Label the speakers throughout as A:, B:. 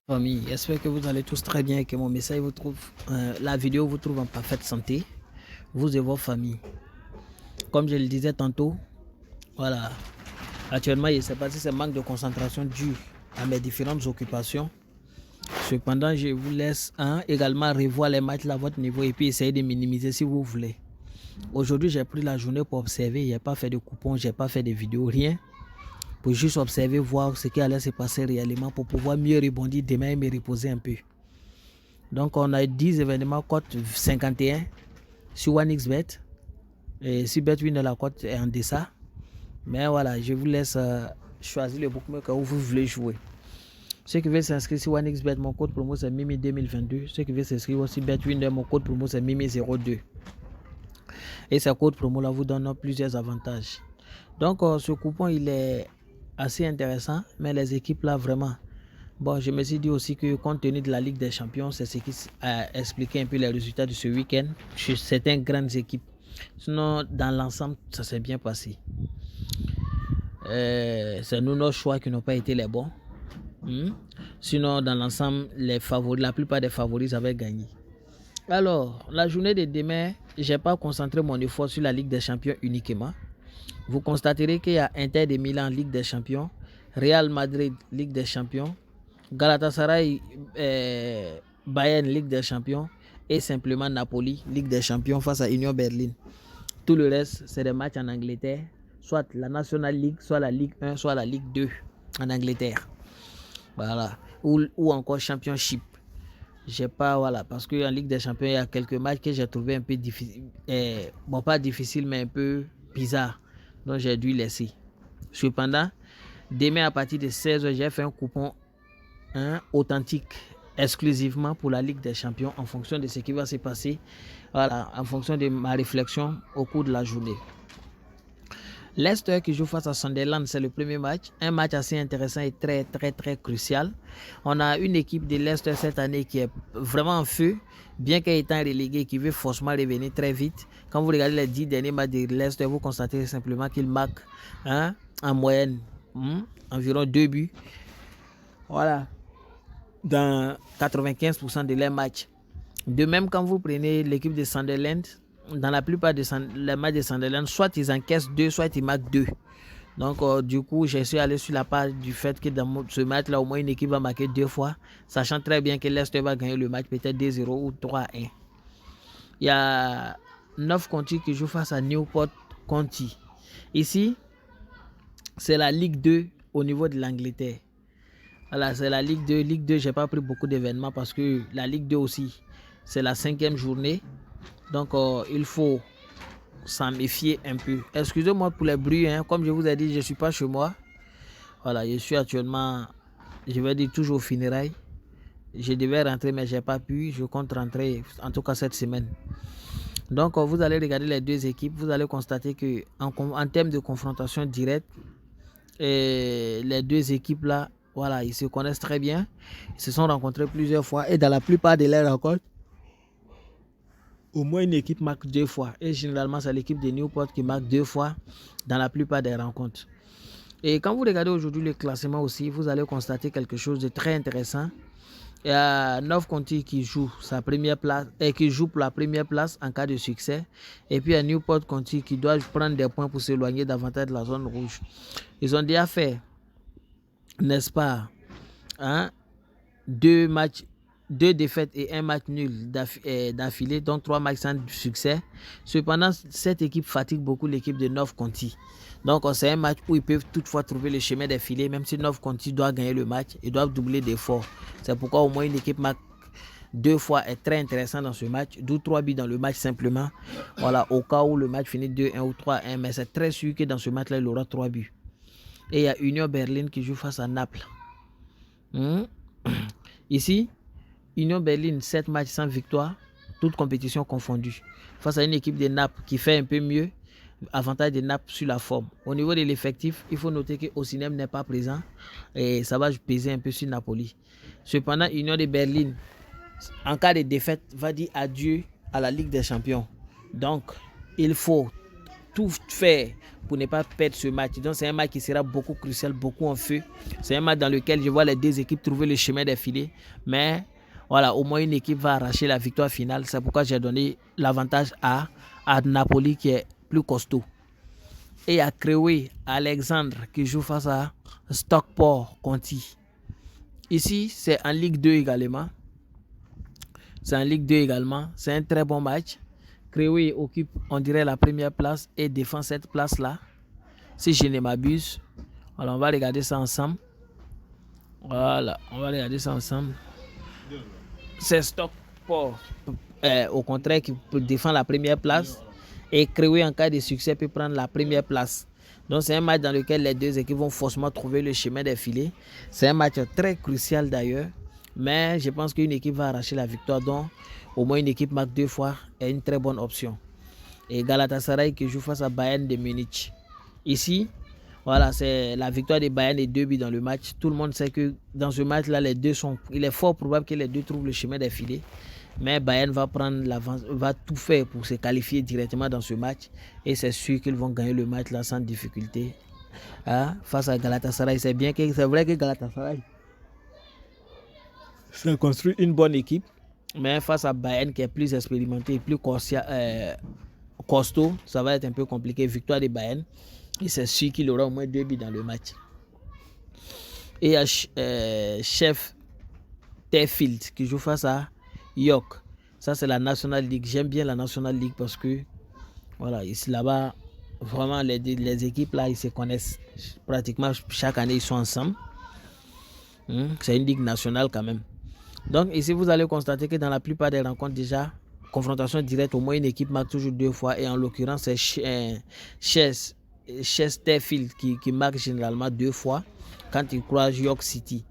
A: Famille, j'espère que vous allez tous très bien et que mon message vous trouve, la vidéo vous trouve en parfaite santé, vous et vos familles. Comme je le disais tantôt, voilà, actuellement, je ne sais pas si c'est manque de concentration dû à mes différentes occupations. Cependant, je vous laisse également revoir les matchs à votre niveau et puis essayer de minimiser si vous voulez. Aujourd'hui, j'ai pris la journée pour observer, je n'ai pas fait de coupons, je n'ai pas fait de vidéos, rien. Pour juste observer, voir ce qui allait se passer réellement pour pouvoir mieux rebondir demain et me reposer un peu. Donc, on a 10 événements, cote 51 sur OneXBet. Et si BetWin, la cote est en deçà. Mais voilà, je vous laisse choisir le bookmaker où vous voulez jouer. Ceux qui veulent s'inscrire sur OneXBet, mon code promo c'est Mimi 2022. Ceux qui veulent s'inscrire aussi BetWin, mon code promo c'est Mimi 02. Et ce code promo là vous donne plusieurs avantages. Donc, ce coupon il est assez intéressant, mais les équipes là vraiment. Bon, je me suis dit aussi que compte tenu de la Ligue des Champions, c'est ce qui a expliqué un peu les résultats de ce week-end chez certaines grandes équipes. Sinon, dans l'ensemble, ça s'est bien passé. C'est nous nos choix qui n'ont pas été les bons. Sinon, dans l'ensemble, les favoris, la plupart des favoris avaient gagné. Alors, la journée de demain, je n'ai pas concentré mon effort sur la Ligue des Champions uniquement. Vous constaterez qu'il y a Inter de Milan, Ligue des Champions, Real Madrid, Ligue des Champions, Galatasaray, Bayern, Ligue des Champions et simplement Napoli, Ligue des Champions face à Union Berlin. Tout le reste, c'est des matchs en Angleterre, soit la National League, soit la Ligue 1, soit la Ligue 2 en Angleterre. Voilà. Ou encore Championship. J'ai pas, voilà, parce qu'en Ligue des Champions, il y a quelques matchs que j'ai trouvé un peu difficiles. Bon, pas difficiles, mais un peu bizarres. Donc, j'ai dû laisser. Cependant, demain à partir de 16h, j'ai fait un coupon authentique exclusivement pour la Ligue des Champions en fonction de ce qui va se passer, voilà, en fonction de ma réflexion au cours de la journée. Leicester qui joue face à Sunderland, c'est le premier match. Un match assez intéressant et très crucial. On a une équipe de Leicester cette année qui est vraiment en feu, bien qu'elle étant reléguée, qui veut forcément revenir très vite. Quand vous regardez les 10 derniers matchs de Leicester, vous constatez simplement qu'ils marquent en moyenne environ 2 buts. Voilà. Dans 95% de leurs matchs. De même, quand vous prenez l'équipe de Sunderland, dans la plupart des matchs de Sunderland, soit ils encaissent 2, soit ils marquent 2. Donc, du coup, je suis allé sur la page du fait que dans ce match-là, au moins une équipe va marquer 2 fois, sachant très bien que Leicester va gagner le match peut-être 2-0 ou 3-1. Il y a 9 County qui joue face à Newport County. Ici, c'est la Ligue 2 au niveau de l'Angleterre. Voilà, c'est la Ligue 2. Ligue 2, je n'ai pas pris beaucoup d'événements parce que la Ligue 2 aussi, c'est la 5e journée. Donc, il faut s'en méfier un peu. Excusez-moi pour les bruits. Comme je vous ai dit, je ne suis pas chez moi. Voilà, je suis actuellement, je vais dire, toujours au funérailles. Je devais rentrer, mais je n'ai pas pu. Je compte rentrer, en tout cas cette semaine. Donc, vous allez regarder les deux équipes. Vous allez constater qu'en termes de confrontation directe, les deux équipes-là, voilà, ils se connaissent très bien. Ils se sont rencontrés plusieurs fois. Et dans la plupart de leurs rencontres, au moins une équipe marque 2 fois. Et généralement, c'est l'équipe de Newport qui marque 2 fois dans la plupart des rencontres. Et quand vous regardez aujourd'hui le classement aussi, vous allez constater quelque chose de très intéressant. Il y a 9 County qui joue sa première place et qui joue pour la première place en cas de succès. Et puis il y a Newport County qui doit prendre des points pour s'éloigner davantage de la zone rouge. Ils ont déjà fait, n'est-ce pas, 2 matchs, 2 défaites et 1 match nul d'affilée, donc 3 matchs sans succès. Cependant, cette équipe fatigue beaucoup l'équipe de North County. Donc, c'est un match où ils peuvent toutefois trouver le chemin des filets, même si North County doit gagner le match, ils doivent doubler d'efforts. C'est pourquoi au moins une équipe marque 2 fois est très intéressant dans ce match, d'où 3 buts dans le match simplement. Voilà, au cas où le match finit 2-1 ou 3-1, mais c'est très sûr que dans ce match-là, il aura 3 buts. Et il y a Union Berlin qui joue face à Naples. Ici, Union Berlin, 7 matchs sans victoire, toutes compétitions confondues. Face à une équipe de Naples qui fait un peu mieux, avantage de Naples sur la forme. Au niveau de l'effectif, il faut noter que Osimhen n'est pas présent et ça va peser un peu sur Napoli. Cependant, Union de Berlin, en cas de défaite, va dire adieu à la Ligue des Champions. Donc, il faut tout faire pour ne pas perdre ce match. Donc c'est un match qui sera beaucoup crucial, beaucoup en feu. C'est un match dans lequel je vois les deux équipes trouver le chemin des filets. Mais voilà, au moins une équipe va arracher la victoire finale. C'est pourquoi j'ai donné l'avantage à Napoli qui est plus costaud. Et à Crewe, Alexandre qui joue face à Stockport Conti. Ici, c'est en Ligue 2 également. C'est en Ligue 2 également. C'est un très bon match. Crewe occupe, on dirait, la première place et défend cette place-là. Si je ne m'abuse. Alors, on va regarder ça ensemble. Voilà, on va regarder ça ensemble. C'est Stockport, au contraire, qui défend la première place. Et Crewe, en cas de succès, peut prendre la première place. Donc, c'est un match dans lequel les deux équipes vont forcément trouver le chemin des filets. C'est un match très crucial d'ailleurs. Mais je pense qu'une équipe va arracher la victoire. Donc, au moins une équipe marque 2 fois est une très bonne option. Et Galatasaray qui joue face à Bayern de Munich. Ici, voilà, c'est la victoire de Bayern et 2 buts dans le match. Tout le monde sait que dans ce match-là, il est fort probable que les deux trouvent le chemin des filets. Mais Bayern va prendre l'avance, va tout faire pour se qualifier directement dans ce match. Et c'est sûr qu'ils vont gagner le match là sans difficulté. Face à Galatasaray, c'est vrai que Galatasaray ça construit une bonne équipe. Mais face à Bayern qui est plus expérimenté et plus costaud, ça va être un peu compliqué. Victoire de Bayern. Et c'est sûr qu'il aura au moins 2 buts dans le match. Et Chef Sheffield qui joue face à York. Ça, c'est la National League. J'aime bien la National League parce que, voilà, ici, là-bas, vraiment, les équipes, là, ils se connaissent pratiquement chaque année, ils sont ensemble. C'est une ligue nationale quand même. Donc, ici, vous allez constater que dans la plupart des rencontres, déjà, confrontation directe, au moins une équipe marque toujours 2 fois. Et en l'occurrence, c'est Chesterfield qui marque généralement 2 fois quand il croise York City.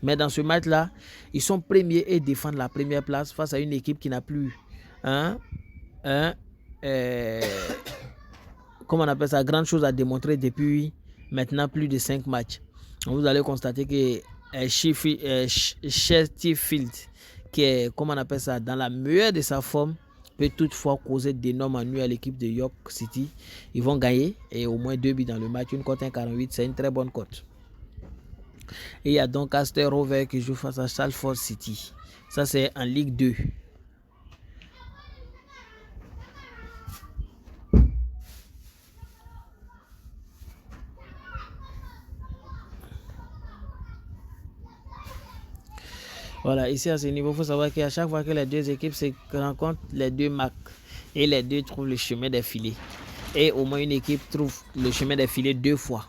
A: Mais dans ce match-là, ils sont premiers et défendent la première place face à une équipe qui n'a plus comment on appelle ça, grande chose à démontrer depuis maintenant plus de 5 matchs. Vous allez constater que Chesterfield, qui est, comment on appelle ça, dans la meilleure de sa forme, peut toutefois causer d'énormes ennuis à l'équipe de York City. Ils vont gagner et au moins 2 buts dans le match. Une cote 1,48, c'est une très bonne cote. Et il y a donc Aston Rover qui joue face à Salford City. Ça, c'est en Ligue 2. Voilà, ici à ce niveau, il faut savoir qu'à chaque fois que les deux équipes se rencontrent, les deux marquent et les deux trouvent le chemin des filets. Et au moins une équipe trouve le chemin des filets 2 fois.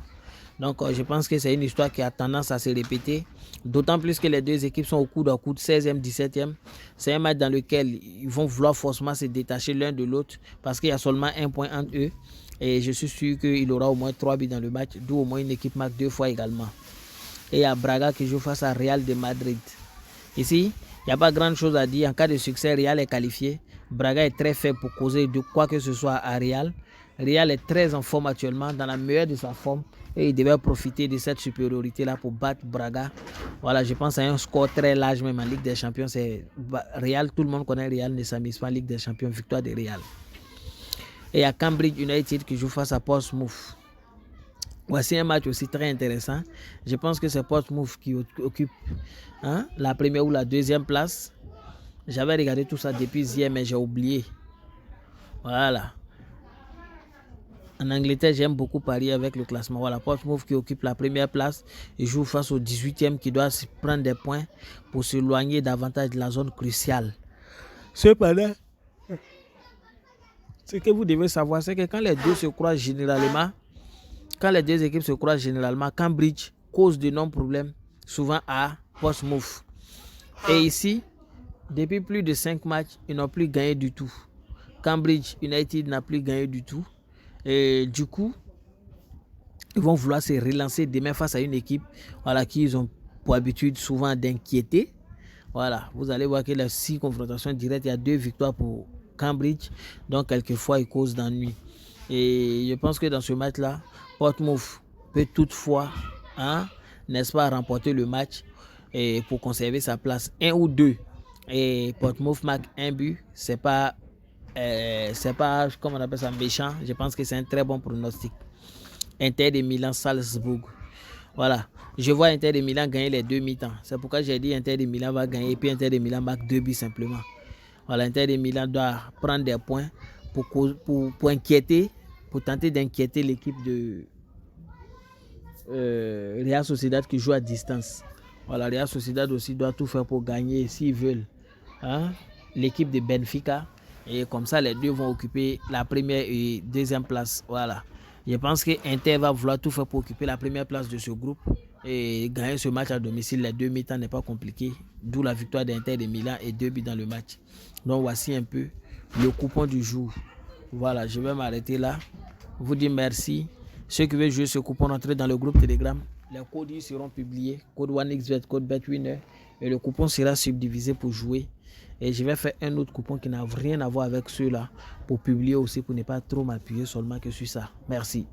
A: Donc, je pense que c'est une histoire qui a tendance à se répéter. D'autant plus que les deux équipes sont au coude à coude, 16e, 17e. C'est un match dans lequel ils vont vouloir forcément se détacher l'un de l'autre parce qu'il y a seulement 1 point entre eux. Et je suis sûr qu'il aura au moins 3 buts dans le match, d'où au moins une équipe marque 2 fois également. Et il y a Braga qui joue face à Real de Madrid. Ici, il n'y a pas grand chose à dire. En cas de succès, Real est qualifié. Braga est très faible pour causer de quoi que ce soit à Real. Real est très en forme actuellement, dans la meilleure de sa forme. Et il devait profiter de cette supériorité-là pour battre Braga. Voilà, je pense à un score très large même en Ligue des Champions. C'est Real, tout le monde connaît Real, ne s'amuse pas en Ligue des Champions, victoire de Real. Et il y a Cambridge United qui joue face à Portsmouth. Voici un match aussi très intéressant. Je pense que c'est Portsmouth qui occupe la première ou la deuxième place. J'avais regardé tout ça depuis hier, mais j'ai oublié. Voilà. En Angleterre, j'aime beaucoup parier avec le classement. Voilà, Portsmouth qui occupe la première place et joue face au 18e qui doit prendre des points pour s'éloigner davantage de la zone cruciale. Cependant, ce que vous devez savoir, c'est que quand les deux se croisent généralement, quand les deux équipes se croisent généralement, Cambridge cause de nombreux problèmes, souvent à Portsmouth. Et ici, depuis plus de 5 matchs, ils n'ont plus gagné du tout. Cambridge United n'a plus gagné du tout. Et du coup, ils vont vouloir se relancer demain face à une équipe qui ils ont pour habitude souvent d'inquiéter. Voilà, vous allez voir que les 6 confrontations directes, il y a 2 victoires pour Cambridge. Donc, quelquefois, ils causent d'ennui. Et je pense que dans ce match-là, Portsmouth peut toutefois, n'est-ce pas, remporter le match et pour conserver sa place 1 ou 2. Et Portsmouth marque 1 but, c'est pas c'est pas, comme on appelle ça, méchant. Je pense que c'est un très bon pronostic. Inter de Milan, Salzbourg. Voilà. Je vois Inter de Milan gagner les 2 mi-temps. C'est pourquoi j'ai dit Inter de Milan va gagner. Et puis Inter de Milan marque 2 buts simplement. Voilà, Inter de Milan doit prendre des points pour inquiéter, pour tenter d'inquiéter l'équipe de Real Sociedad qui joue à distance. Voilà, Real Sociedad aussi doit tout faire pour gagner s'ils veulent. Hein? L'équipe de Benfica. Et comme ça, les deux vont occuper la première et deuxième place. Voilà. Je pense que Inter va vouloir tout faire pour occuper la première place de ce groupe. Et gagner ce match à domicile, les 2 mi-temps n'est pas compliqué. D'où la victoire d'Inter de Milan et 2 buts dans le match. Donc voici un peu le coupon du jour. Voilà, je vais m'arrêter là. Vous dire merci. Ceux qui veulent jouer ce coupon, entrez dans le groupe Telegram. Les codes seront publiés. Code 1xBet, code BetWinner. Et le coupon sera subdivisé pour jouer. Et je vais faire un autre coupon qui n'a rien à voir avec ceux-là pour publier aussi, pour ne pas trop m'appuyer seulement que sur ça. Merci.